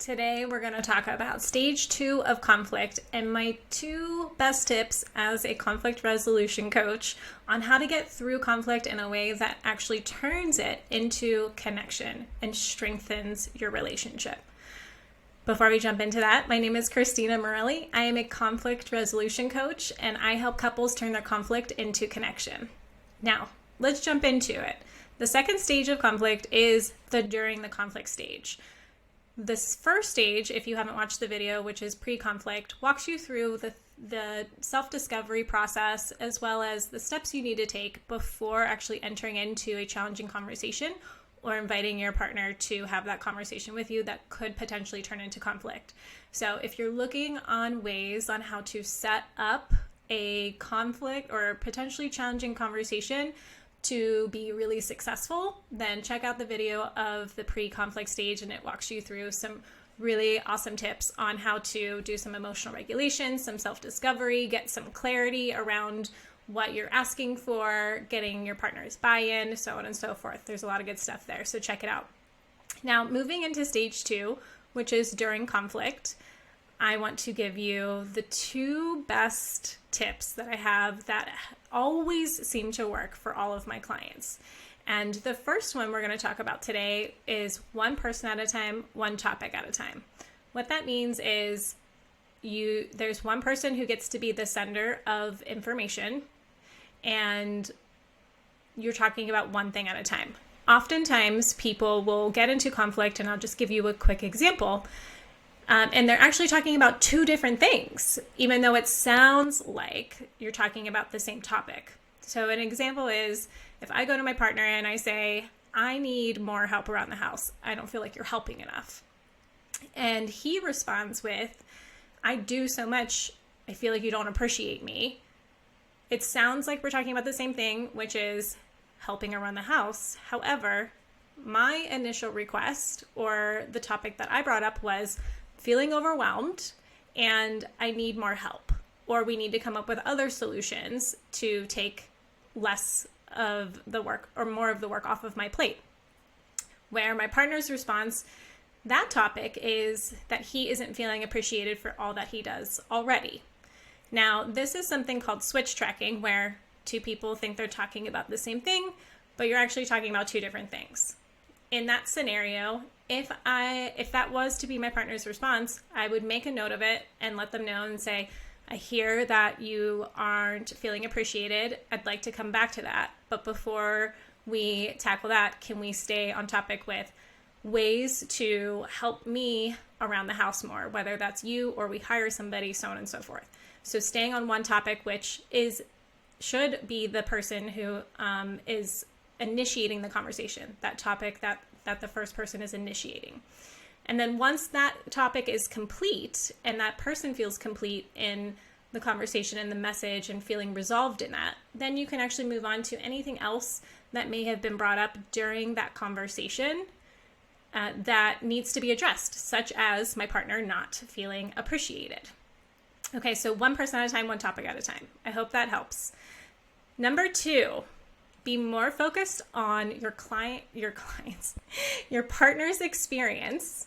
Today we're going to talk about stage 2 of conflict and my 2 best tips as a conflict resolution coach on how to get through conflict in a way that actually turns it into connection and strengthens your relationship. Before we jump into that, my name is Christina Morelli. I am a conflict resolution coach and I help couples turn their conflict into connection. Now, let's jump into it. The second stage of conflict is the during the conflict stage. This first stage, if you haven't watched the video, which is pre-conflict, walks you through the self-discovery process as well as the steps you need to take before actually entering into a challenging conversation or inviting your partner to have that conversation with you that could potentially turn into conflict. So if you're looking on ways on how to set up a conflict or potentially challenging conversation to be really successful, then check out the video of the pre-conflict stage and it walks you through some really awesome tips on how to do some emotional regulation, some self-discovery, get some clarity around what you're asking for, getting your partner's buy-in, so on and so forth. There's a lot of good stuff there, so check it out. Now, moving into stage 2, which is during conflict, I want to give you the 2 best tips that I have that always seem to work for all of my clients. And the first one we're going to talk about today is one person at a time, one topic at a time. What that means is there's one person who gets to be the sender of information, and you're talking about one thing at a time. Oftentimes, people will get into conflict, and I'll just give you a quick example. And they're actually talking about 2 different things, even though it sounds like you're talking about the same topic. So an example is if I go to my partner and I say, I need more help around the house. I don't feel like you're helping enough. And he responds with, I do so much. I feel like you don't appreciate me. It sounds like we're talking about the same thing, which is helping around the house. However, my initial request or the topic that I brought up was feeling overwhelmed and I need more help, or we need to come up with other solutions to take less of the work or more of the work off of my plate. Where my partner's response, that topic is that he isn't feeling appreciated for all that he does already. Now, this is something called switch tracking, where 2 people think they're talking about the same thing, but you're actually talking about 2 different things. In that scenario, if that was to be my partner's response, I would make a note of it and let them know and say, I hear that you aren't feeling appreciated. I'd like to come back to that. But before we tackle that, can we stay on topic with ways to help me around the house more, whether that's you or we hire somebody, so on and so forth. So staying on one topic, which should be the person who is initiating the conversation, that topic that the first person is initiating. And then once that topic is complete and that person feels complete in the conversation and the message and feeling resolved in that, then you can actually move on to anything else that may have been brought up during that conversation that needs to be addressed, such as my partner not feeling appreciated. Okay, so one person at a time, one topic at a time. I hope that helps. Number 2, be more focused on your partner's experience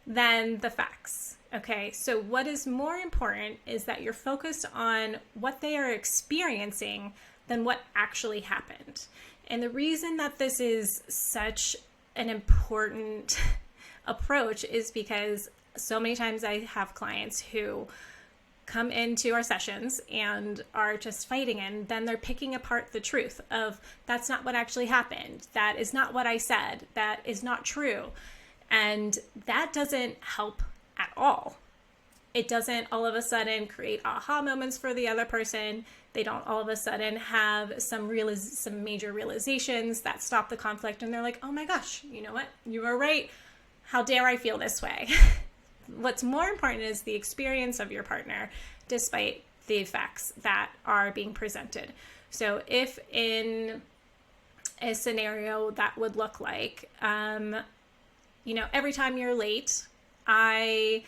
than the facts. Okay, so what is more important is that you're focused on what they are experiencing than what actually happened. And the reason that this is such an important approach is because so many times I have clients who come into our sessions and are just fighting, and then they're picking apart the truth of that's not what actually happened. That is not what I said. That is not true. And that doesn't help at all. It doesn't all of a sudden create aha moments for the other person. They don't all of a sudden have some major realizations that stop the conflict. And they're like, oh my gosh, you know what? You were right. How dare I feel this way? What's more important is the experience of your partner, despite the facts that are being presented. So if in a scenario that would look like, every time you're late, I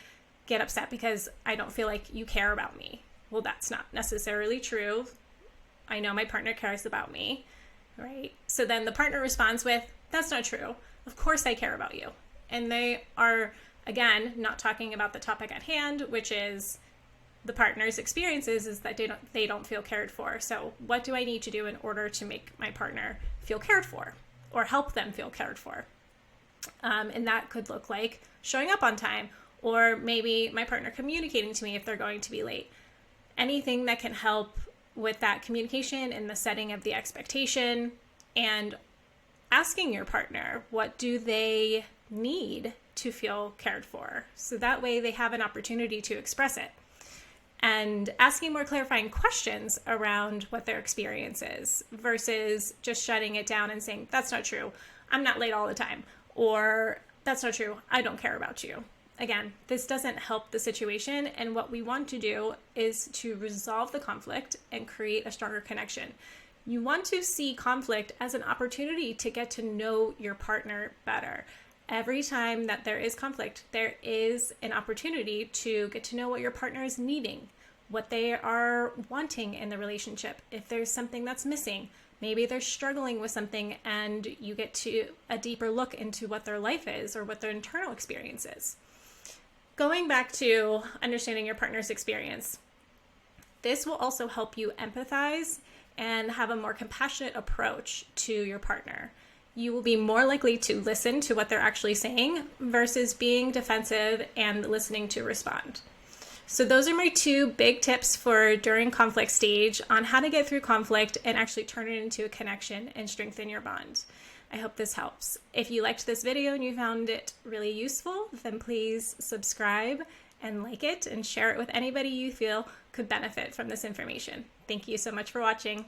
get upset because I don't feel like you care about me. Well, that's not necessarily true. I know my partner cares about me, right? So then the partner responds with, that's not true. Of course I care about you. And they are Again, not talking about the topic at hand, which is the partner's experiences, is that they don't feel cared for. So what do I need to do in order to make my partner feel cared for or help them feel cared for? And that could look like showing up on time, or maybe my partner communicating to me if they're going to be late. Anything that can help with that communication and the setting of the expectation, and asking your partner, what do they need to feel cared for? So that way they have an opportunity to express it. And asking more clarifying questions around what their experience is versus just shutting it down and saying, that's not true, I'm not late all the time, or that's not true, I don't care about you. Again, this doesn't help the situation, and what we want to do is to resolve the conflict and create a stronger connection. You want to see conflict as an opportunity to get to know your partner better. Every time that there is conflict, there is an opportunity to get to know what your partner is needing, what they are wanting in the relationship. If there's something that's missing, maybe they're struggling with something, and you get to a deeper look into what their life is or what their internal experience is. Going back to understanding your partner's experience, this will also help you empathize and have a more compassionate approach to your partner. You will be more likely to listen to what they're actually saying versus being defensive and listening to respond. So those are my 2 big tips for during conflict stage on how to get through conflict and actually turn it into a connection and strengthen your bond. I hope this helps. If you liked this video and you found it really useful, then please subscribe and like it and share it with anybody you feel could benefit from this information. Thank you so much for watching.